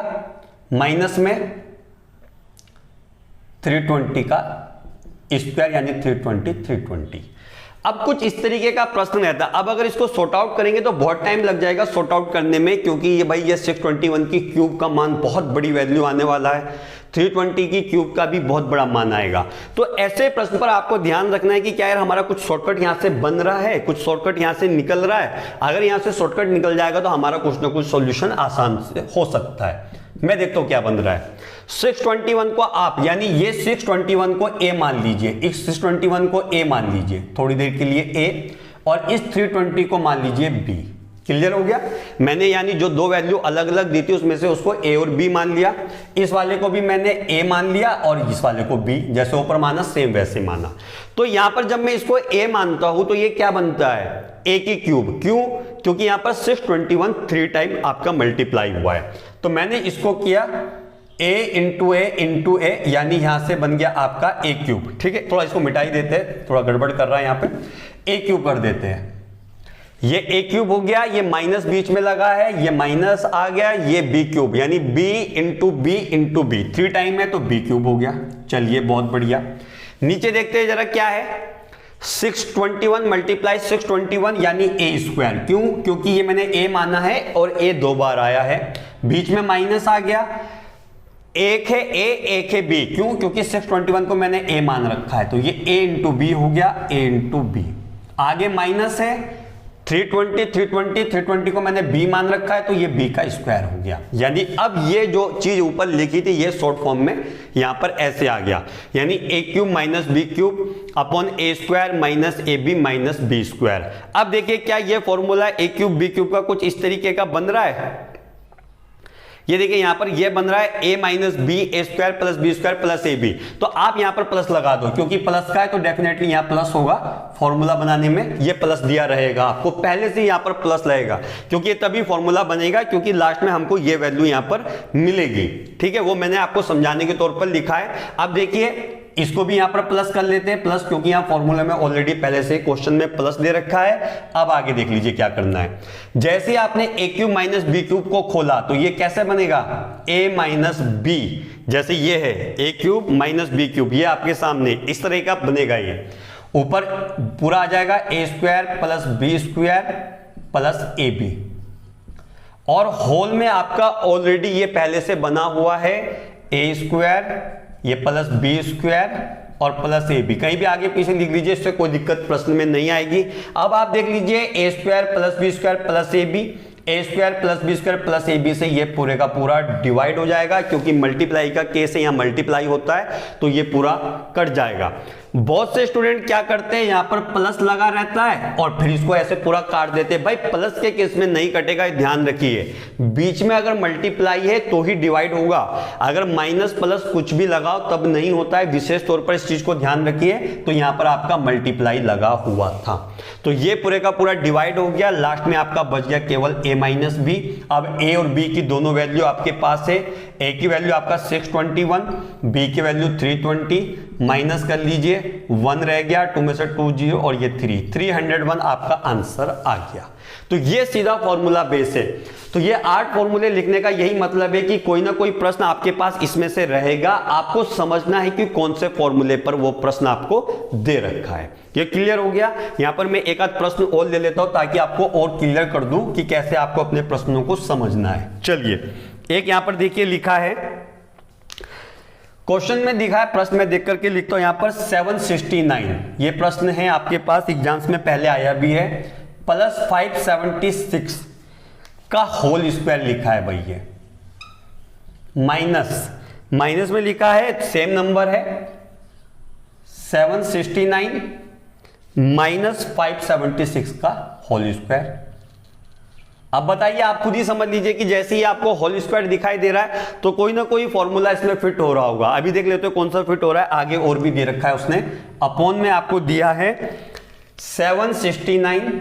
माइनस में 320 का स्क्वायर यानी 320 320। अब कुछ इस तरीके का प्रश्न रहता है। अब अगर इसको सॉर्ट आउट करेंगे तो बहुत टाइम लग जाएगा सॉर्ट आउट करने में, क्योंकि ये भाई ये 621 की क्यूब का मान बहुत बड़ी वैल्यू आने वाला है, 320 की क्यूब का भी बहुत बड़ा मान आएगा। तो ऐसे प्रश्न पर आपको ध्यान रखना है कि क्या यार हमारा कुछ शॉर्टकट यहां से बन रहा है, कुछ शॉर्टकट यहां से निकल रहा है। अगर यहां से शॉर्टकट निकल जाएगा तो हमारा कुछ ना कुछ सॉल्यूशन आसान से हो सकता है। मैं देखता हूं क्या बन रहा है। 621 को आप, यानी ये 621 को a मान लीजिए, इस 621 को a मान लीजिए थोड़ी देर के लिए a, और इस 320 को मान लीजिए b। क्लियर हो गया। मैंने यानी जो दो वैल्यू अलग अलग दी थी उसमें से उसको a और b मान लिया, इस वाले को भी मैंने a मान लिया और इस वाले को b, जैसे ऊपर माना सेम वैसे माना। तो यहां पर जब मैं इसको a मानता हूं तो ये क्या बनता है, a की क्यूब। क्यों, क्योंकि यहां पर 621 3 टाइम आपका मल्टीप्लाई हुआ है। तो मैंने इसको किया a इंटू ए, यानी यहां से बन गया आपका a क्यूब। ठीक है, थोड़ा इसको मिटाई देते हैं, थोड़ा गड़बड़ कर रहा है यहां पे, a क्यूब कर देते हैं। ये a क्यूब हो गया, ये माइनस बीच में लगा है, ये माइनस आ गया, ये b क्यूब, यानी b इंटू बी 3 टाइम है तो b क्यूब हो गया। चलिए बहुत बढ़िया। नीचे देखते हैं जरा क्या है, 621 मल्टीप्लाई 621 यानी a स्क्वायर। क्यों, क्योंकि ये मैंने a माना है और a 2 बार आया है, बीच में माइनस आ गया, एक है a एक है b। क्यों, क्योंकि 621 को मैंने a मान रखा है तो ये a इंटू बी हो गया, a इंटू बी। आगे माइनस है 320 को मैंने b मान रखा है तो ये b का स्क्वायर हो गया। यानी अब ये जो चीज ऊपर लिखी थी ये शॉर्ट फॉर्म में यहां पर ऐसे आ गया, यानी a cube minus B cube upon a square minus A B minus B square. अब देखिए क्या ये formula a cube B cube का कुछ इस तरीके का बन रहा है। ये देखिए यहां पर ये बन रहा है a minus B A square plus B square plus A B. तो आप यहां पर प्लस लगा दो, क्योंकि प्लस का है तो डेफिनेटली यहां प्लस होगा। फॉर्मूला बनाने में ये प्लस दिया रहेगा, आपको पहले से यहां पर प्लस लगेगा, क्योंकि ये तभी फॉर्मूला बनेगा क्योंकि लास्ट में हमको ये वैल्यू यहां पर मिलेगी। ठीक है, वो मैंने आपको समझाने के तौर पर लिखा है। अब देखिए इसको भी यहां पर प्लस कर लेते हैं, प्लस क्योंकि यहां फॉर्मूले में ऑलरेडी पहले से क्वेश्चन में प्लस दे रखा है। अब आगे देख लीजिए क्या करना है। जैसे आपने a cube minus B cube को खोला तो ये कैसे बनेगा, a माइनस बी, जैसे ये है a cube minus B cube, ये आपके सामने इस तरह का बनेगा। ये ऊपर पूरा आ जाएगा a square plus B square plus A B, और होल में आपका ऑलरेडी ये पहले से बना हुआ है a स्क्वायर, ये प्लस बी स्क्वायर और प्लस ए बी। कहीं भी आगे पीछे लिख लीजिए, इससे कोई दिक्कत प्रश्न में नहीं आएगी। अब आप देख लीजिए a square plus B square plus A b, A square plus B square plus A b से ये पूरे का पूरा डिवाइड हो जाएगा, क्योंकि मल्टीप्लाई का केस है, यहाँ मल्टीप्लाई होता है तो ये पूरा कट जाएगा। बहुत से स्टूडेंट क्या करते हैं, यहाँ पर प्लस लगा रहता है और फिर इसको ऐसे पूरा काट देते हैं। भाई प्लस के केस में नहीं कटेगा, ध्यान रखिए। बीच में अगर मल्टीप्लाई है तो ही डिवाइड होगा, अगर माइनस प्लस कुछ भी लगाओ तब नहीं होता है। विशेष तौर पर इस चीज को ध्यान रखिए। तो यहाँ पर आपका मल्टीप्लाई लगा हुआ था तो ये पूरे का पूरा डिवाइड हो गया, लास्ट में आपका बच गया केवल a माइनस बी। अब a और b की दोनों वैल्यू आपके पास है, a की वैल्यू आपका 621, b की वैल्यू 320, माइनस कर लीजिए 1 रह गया, 2 में से 2 0 और ये 301 आपका आंसर आ गया। तो ये सीधा फॉर्मूला बेस है। तो ये 8 फॉर्मूले लिखने का यही मतलब है कि कोई ना कोई प्रश्न आपके पास इसमें से रहेगा, आपको समझना है कि कौन से फॉर्मूले पर वो प्रश्न आपको दे रखा है। ये क्लियर हो गया। यहां पर मैं एक आध प्रश्न और ले लेता हूं ताकि आपको और क्लियर कर दूं कि कैसे आपको अपने प्रश्नों को समझना है। चलिए एक यहां पर देखिए लिखा है, क्वेश्चन में दिखा है, प्रश्न में देख करके लिखता हूं यहां पर 769। ये प्रश्न है आपके पास एग्जाम्स में पहले आया भी है, प्लस 576 का होल स्क्वायर लिखा है भाई। ये माइनस में लिखा है, सेम नंबर है 769 माइनस 576 का होल स्क्वायर। अब बताइए, आप खुद ही समझ लीजिए कि जैसे ही आपको होल स्क्वायर दिखाई दे रहा है तो कोई ना कोई फॉर्मूला इसमें फिट हो रहा होगा। अभी देख लेते हो कौन सा फिट हो रहा है, आगे और भी दे रखा है उसने। अपॉन में आपको दिया है 769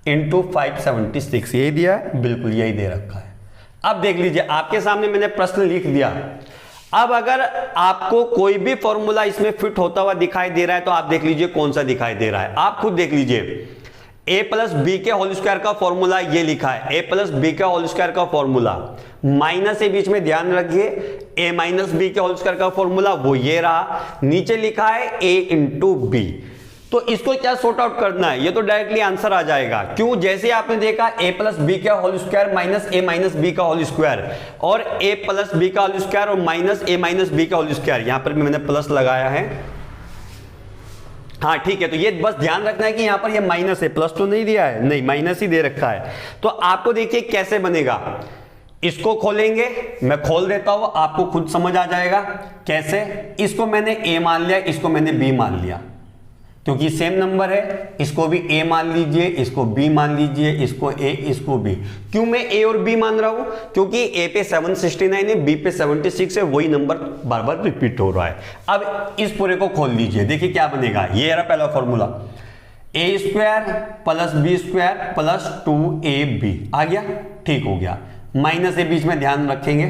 इंटू 576, यही दिया है, बिल्कुल यही दे रखा है। अब देख लीजिए, आपके सामने मैंने प्रश्न लिख दिया। अब अगर आपको कोई भी फॉर्मूला इसमें फिट होता हुआ दिखाई दे रहा है तो आप देख लीजिए कौन सा दिखाई दे रहा है। आप खुद देख लीजिए, a प्लस बी के होल स्क्वायर का फॉर्मूला ये लिखा है, a प्लस बी का होल स्क्वायर का फॉर्मूला, माइनस ए बीच में ध्यान रखिए, a माइनस बी के होल स्क्वायर का फॉर्मूला वो ये रहा, नीचे लिखा है a इंटू बी। तो इसको क्या सॉर्ट आउट करना है, ये तो डायरेक्टली आंसर आ जाएगा। क्यों? जैसे आपने देखा a प्लस बी का whole square minus a minus B का होल स्क्वायर, और a प्लस बी का होल स्क्वायर और माइनस a माइनस बी का होल स्क्वायर, यहां पर भी मैंने प्लस लगाया है। हाँ ठीक है, तो ये बस ध्यान रखना है कि यहां पर ये माइनस है, प्लस तो नहीं दिया है, नहीं माइनस ही दे रखा है। तो आपको देखिए कैसे बनेगा, इसको खोलेंगे, मैं खोल देता हूं, आपको खुद समझ आ जाएगा कैसे। इसको मैंने a मान लिया, इसको मैंने b मान लिया, क्योंकि सेम नंबर है। इसको भी a मान लीजिए, इसको b मान लीजिए, इसको a, इसको b। क्यों मैं a और b मान रहा हूं? क्योंकि a पे 769 है, b पे 76 है, वही नंबर बार बार रिपीट हो रहा है। अब इस पूरे को खोल लीजिए, देखिए क्या बनेगा। ये रहा पहला formula, a square plus b square plus 2ab आ गया, ठीक हो गया। माइनस ए बीच में ध्यान रखेंगे,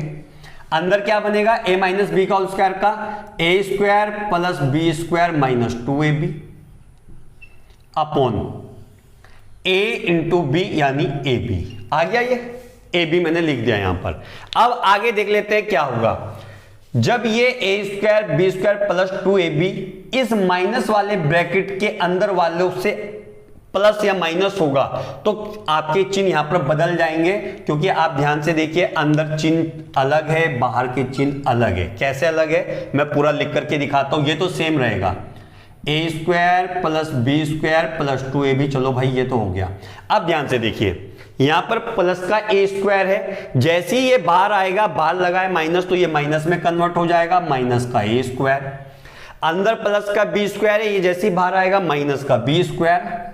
अंदर क्या बनेगा, a माइनस बी का होल स्क्वायर का a square plus b square minus 2ab upon a into B यानी ए बी। आ गया, ये ए बी मैंने लिख दिया यहां पर। अब आगे देख लेते हैं क्या होगा। जब ये a square B square plus 2ab इस माइनस वाले ब्रैकेट के अंदर वालों से प्लस या माइनस होगा तो आपके चिन्ह यहां पर बदल जाएंगे, क्योंकि आप ध्यान से देखिए अंदर चिन्ह अलग है, बाहर के चिन्ह अलग है। कैसे अलग है मैं पूरा लिख करके दिखाता हूं। ये तो सेम रहेगा, a square plus B square plus 2ab। चलो भाई ये तो हो गया। अब ध्यान से देखिए, यहां पर प्लस का a स्क्वायर है, जैसे ही ये बाहर आएगा, बाहर लगा है माइनस, तो ये माइनस में कन्वर्ट हो जाएगा, माइनस का a स्क्वायर। अंदर प्लस का b स्क्वायर है, ये जैसे ही बाहर आएगा माइनस का b स्क्वायर,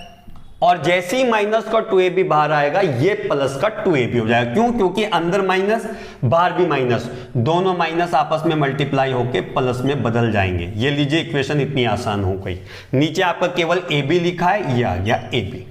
और जैसे ही माइनस का 2ab बाहर आएगा ये प्लस का 2ab हो जाएगा। क्यों? क्योंकि अंदर माइनस बाहर भी माइनस, दोनों माइनस आपस में मल्टीप्लाई होके प्लस में बदल जाएंगे। ये लीजिए इक्वेशन इतनी आसान हो गई। नीचे आपका केवल ab लिखा है, ये आ गया ab।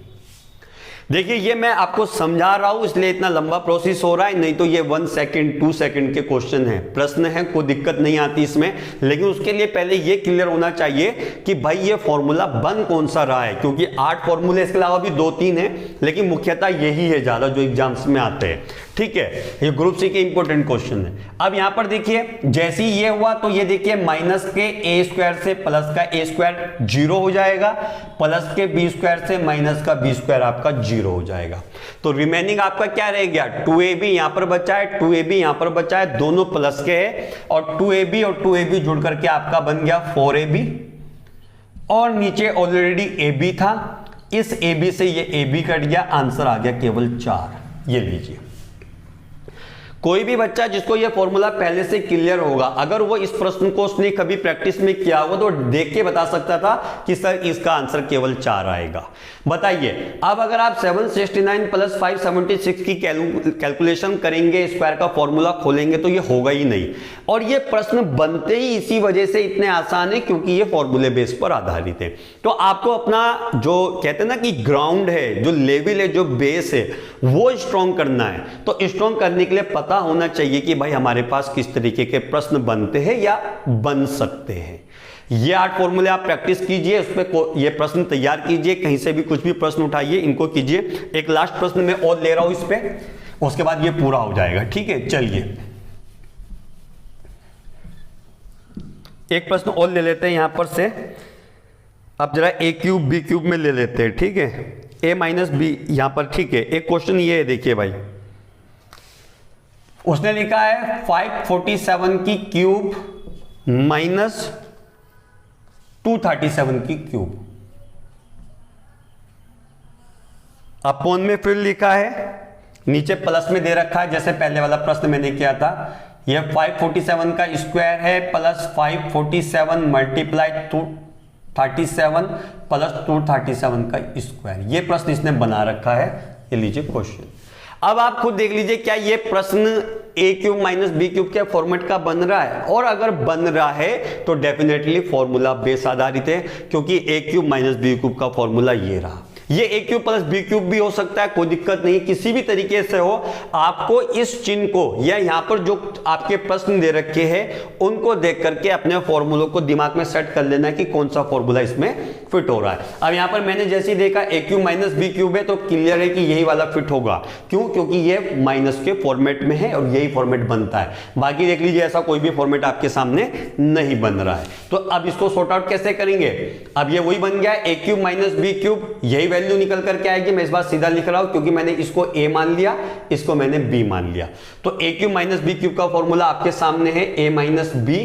देखिए ये मैं आपको समझा रहा हूं इसलिए इतना लंबा प्रोसेस हो रहा है, नहीं तो ये 1 सेकंड 2 सेकंड के क्वेश्चन है, प्रश्न है, कोई दिक्कत नहीं आती इसमें। लेकिन उसके लिए पहले ये क्लियर होना चाहिए कि भाई ये फॉर्मूला बन कौन सा रहा है, क्योंकि 8 फॉर्मूले इसके अलावा भी 2-3 है, लेकिन मुख्यतः यही है ज्यादा जो एग्जाम्स में आते हैं। ठीक है, ये ग्रुप सी के इंपॉर्टेंट क्वेश्चन है। अब यहां पर देखिए जैसे ही ये हुआ तो ये देखिए माइनस के a स्क्वायर से प्लस का a स्क्वायर 0 हो जाएगा, प्लस के b स्क्वायर से माइनस का b स्क्वायर आपका 0 हो जाएगा। तो रिमेनिंग आपका क्या रह गया, 2ab यहां पर बचा है, 2ab यहां पर बचा है, दोनों प्लस के है, और 2ab और 2ab जुड़ करके आपका बन गया 4ab, और नीचे ऑलरेडी ab था, इस ab से ये ab कट गया, आंसर आ गया केवल 4। ये लीजिए, कोई भी बच्चा जिसको ये फॉर्मूला पहले से क्लियर होगा, अगर वो इस प्रश्न को उसने कभी प्रैक्टिस में किया होगा तो देख के बता सकता था कि सर इसका आंसर केवल 4 आएगा। बताइए अब अगर आप 769 प्लस 576 की कैलकुलेशन करेंगे, स्क्वायर का फॉर्मूला खोलेंगे तो ये होगा ही नहीं। और ये प्रश्न बनते ही इसी वजह से इतने आसान है क्योंकि ये फॉर्मूले बेस पर आधारित है। तो आपको अपना जो कहते हैं ना कि ग्राउंड है, जो लेवल है, जो बेस है, वो स्ट्रॉन्ग करना है। तो स्ट्रॉन्ग करने के लिए पता होना चाहिए कि भाई हमारे पास किस तरीके के प्रश्न बनते हैं या बन सकते हैं। ये 8 फॉर्मूले आप प्रैक्टिस कीजिए, उस पर ये प्रश्न तैयार कीजिए, कहीं से भी कुछ भी प्रश्न उठाइए, इनको कीजिए। एक लास्ट प्रश्न मैं और ले रहा हूं इस पे, उसके बाद ये पूरा हो जाएगा। ठीक है, चलिए एक प्रश्न और ले लेते हैं यहां पर से। अब जरा a क्यूब b क्यूब में ले लेते हैं। ठीक है, a माइनस बी यहां पर। ठीक है, एक क्वेश्चन ये है, देखिए भाई, उसने लिखा है 547 की क्यूब माइनस 237 की क्यूब, अपॉन में फिर लिखा है, नीचे प्लस में दे रखा है, जैसे पहले वाला प्रश्न मैंने किया था। यह 547 का स्क्वायर है प्लस 547 मल्टीप्लाई 237 प्लस 237 का स्क्वायर। ये प्रश्न इसने बना रखा है। ये लीजिए क्वेश्चन। अब आप खुद देख लीजिए क्या ये प्रश्न ए क्यूब माइनस बी क्यूब के फॉर्मेट का बन रहा है, और अगर बन रहा है तो डेफिनेटली फॉर्मूला बेस आधारित है, क्योंकि ए क्यूब माइनस बी क्यूब का फॉर्मूला ये रहा। ये ए क्यूब प्लस बी क्यूब भी हो सकता है, कोई दिक्कत नहीं, किसी भी तरीके से हो। आपको इस चिन्ह को या यहां पर जो आपके प्रश्न दे रखे हैं उनको देख करके अपने फॉर्मूलों को दिमाग में सेट कर लेना है कि कौन सा फॉर्मूला इसमें फिट हो रहा है। अब यहां पर मैंने जैसे ही देखा ए क्यूब माइनस बी क्यूब है तो क्लियर है कि यही वाला फिट होगा। क्यों? क्योंकि ये माइनस के फॉर्मेट में है और यही फॉर्मेट बनता है। बाकी देख लीजिए ऐसा कोई भी फॉर्मेट आपके सामने नहीं बन रहा है। तो अब इसको सॉर्ट आउट कैसे करेंगे? अब ये वही बन गया ए क्यूब माइनस बी क्यूब, यही वैल्यू निकल करके आएगी। मैं इस बार सीधा लिख रहा हूं क्योंकि मैंने इसको a मान लिया, इसको मैंने b मान लिया। तो a cube minus B cube का फॉर्मूला आपके सामने है a माइनस बी,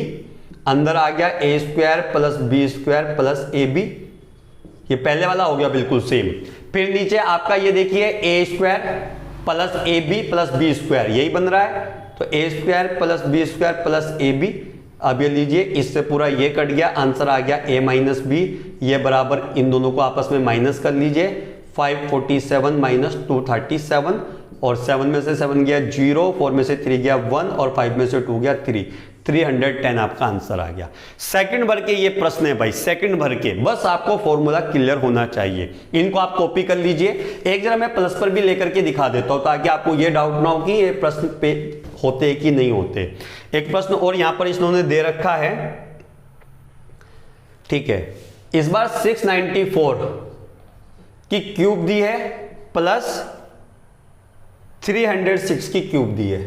अंदर आ गया a square plus B square plus A B. ये पहले वाला हो गया बिल्कुल सेम। फिर नीचे आपका ये देखिए a square plus A B plus B square, यही बन रहा है। तो a square plus B square plus A B. अब ये लीजिए, इससे पूरा ये कट गया, आंसर आ गया a माइनस बी। ये बराबर इन दोनों को आपस में माइनस कर लीजिए, 547 माइनस 237, और 7 में से 7 गया 0, 4 में से 3 गया 1, और 5 में से 2 गया 3, 310 आपका आंसर आ गया। सेकंड भर के ये प्रश्न है भाई, सेकंड भर के, बस आपको फॉर्मूला क्लियर होना चाहिए। इनको आप कॉपी कर लीजिए। एक जरा मैं प्लस पर भी लेकर के दिखा देता हूं ताकि आपको ये डाउट ना हो कि ये प्रश्न पे होते कि नहीं होते। एक प्रश्न और यहां पर इन्होंने दे रखा है, ठीक है। इस बार 694 की क्यूब दी है प्लस 306 की क्यूब दी है।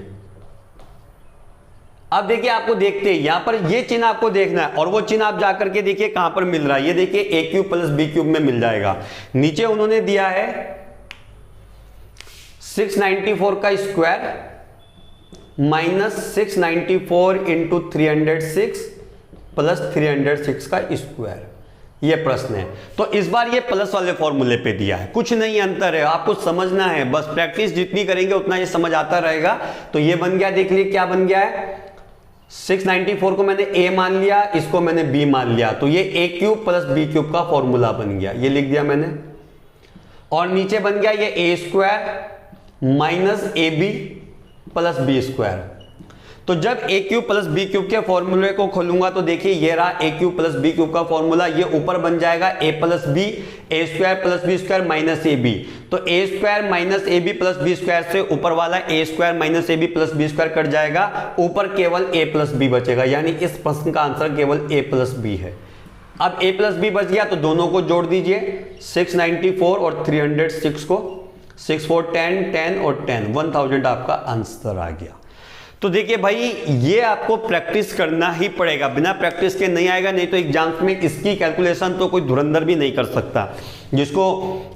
अब देखिए, आपको देखते हैं यहां पर ये चिन्ह आपको देखना है, और वो चिन्ह आप जाकर के देखिए कहां पर मिल रहा है। ये देखिए ए क्यूब प्लस बी क्यूब में मिल जाएगा। नीचे उन्होंने दिया है 694 का स्क्वायर माइनस 694 इंटू 306 प्लस 306 का स्क्वायर, ये प्रश्न है। तो इस बार ये प्लस वाले फॉर्मूले पे दिया है, कुछ नहीं अंतर है, आपको समझना है बस। प्रैक्टिस जितनी करेंगे उतना ये समझ आता रहेगा। तो ये बन गया, देख लिए क्या बन गया है। 694 को मैंने a मान लिया, इसको मैंने b मान लिया, तो ये a cube plus b cube का फॉर्मूला बन गया, ये लिख दिया मैंने। और नीचे बन गया ये a square minus A B plus B square. तो जब a cube plus B cube के फॉर्मूले को खोलूंगा तो देखिए ये रहा a cube plus B cube का फॉर्मूला। ये ऊपर बन जाएगा a plus b, A square plus B square minus A B. तो a square minus A B plus B square से ऊपर वाला a square minus A B plus B square cut जाएगा, ऊपर केवल ए प्लस बी बचेगा, यानी इस प्रश्न का आंसर केवल ए प्लस बी है। अब ए प्लस बी बच गया तो दोनों को जोड़ दीजिए, 694 और 306 को, 6 4 10 10 और 10, 1000 आपका आंसर आ गया। तो देखिए भाई, ये आपको प्रैक्टिस करना ही पड़ेगा, बिना प्रैक्टिस के नहीं आएगा। नहीं तो एग्जाम्स में इसकी कैलकुलेशन तो कोई धुरंधर भी नहीं कर सकता। जिसको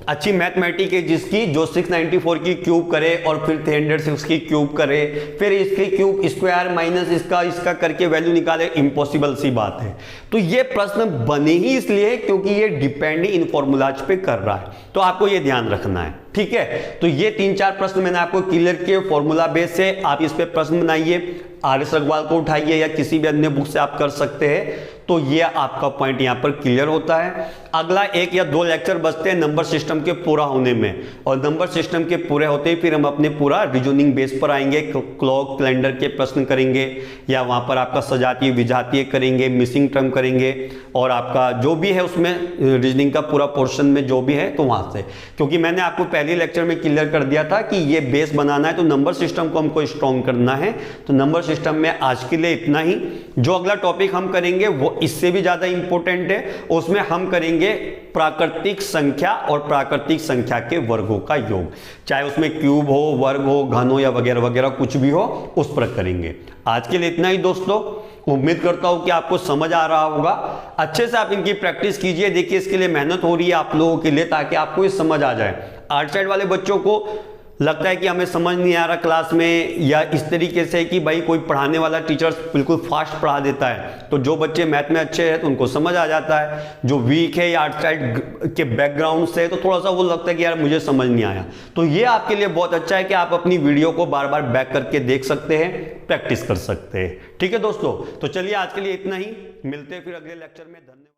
अच्छी मैथमेटिक है जिसकी, जो 694 की क्यूब करे और फिर 306 की क्यूब करे, फिर इसकी क्यूब स्क्वायर माइनस इसका करके वैल्यू निकाले, इम्पॉसिबल सी बात है। तो ये प्रश्न बने ही इसलिए क्योंकि ये डिपेंड इन फॉर्मूलाज पे कर रहा है, तो आपको ये ध्यान रखना है, ठीक है। तो ये 3-4 प्रश्न मैंने आपको क्लियर किए फॉर्मूला बेस से। आप इस पे प्रश्न बनाइए, आर.एस. अग्रवाल को उठाइए या किसी भी अन्य बुक से आप कर सकते हैं। तो ये आपका पॉइंट यहां पर क्लियर होता है। अगला 1 या 2 लेक्चर बचते हैं नंबर सिस्टम के पूरा होने में, और नंबर सिस्टम के पूरे होते ही फिर हम अपने पूरा रीजनिंग बेस पर आएंगे। क्लॉक कैलेंडर के प्रश्न करेंगे, या वहां पर आपका सजातीय विजातीय करेंगे, मिसिंग टर्म करेंगे, और आपका जो भी है उसमें रीजनिंग का पूरा पोर्शन में जो भी है तो वहां से। क्योंकि मैंने आपको पहले लेक्चर में क्लियर कर दिया था कि ये बेस बनाना है तो नंबर सिस्टम को हमको स्ट्रॉन्ग करना है। तो नंबर सिस्टम में आज के लिए इतना ही। जो अगला टॉपिक हम करेंगे वो इससे भी ज्यादा इंपॉर्टेंट है। उसमें हम करेंगे प्राकृतिक संख्या और प्राकृतिक संख्या के वर्गों का योग, चाहे उसमें क्यूब हो, वर्ग हो, घन हो या वगैरह वगैरह कुछ भी हो, उस पर करेंगे। आज के लिए इतना ही दोस्तों। उम्मीद करता हूं कि आपको समझ आ रहा होगा। अच्छे से आप इनकी प्रैक्टिस कीजिए। देखिए, इसके लिए मेहनत हो रही है आप लोगों के लिए, ताकि आपको ये समझ आ जाए। आर्ट साइड वाले बच्चों को लगता है कि हमें समझ नहीं आ रहा क्लास में, या इस तरीके से कि भाई कोई पढ़ाने वाला टीचर बिल्कुल फास्ट पढ़ा देता है, तो जो बच्चे मैथ में अच्छे हैं तो उनको समझ आ जाता है। जो वीक है या आर्ट साइड के बैकग्राउंड से, तो थोड़ा सा वो लगता है कि यार मुझे समझ नहीं आया। तो ये आपके लिए बहुत अच्छा है कि आप अपनी वीडियो को बार बार बैक करके देख सकते हैं, प्रैक्टिस कर सकते हैं। ठीक है दोस्तों, तो चलिए आज के लिए इतना ही, मिलते हैं फिर अगले लेक्चर में। धन्यवाद।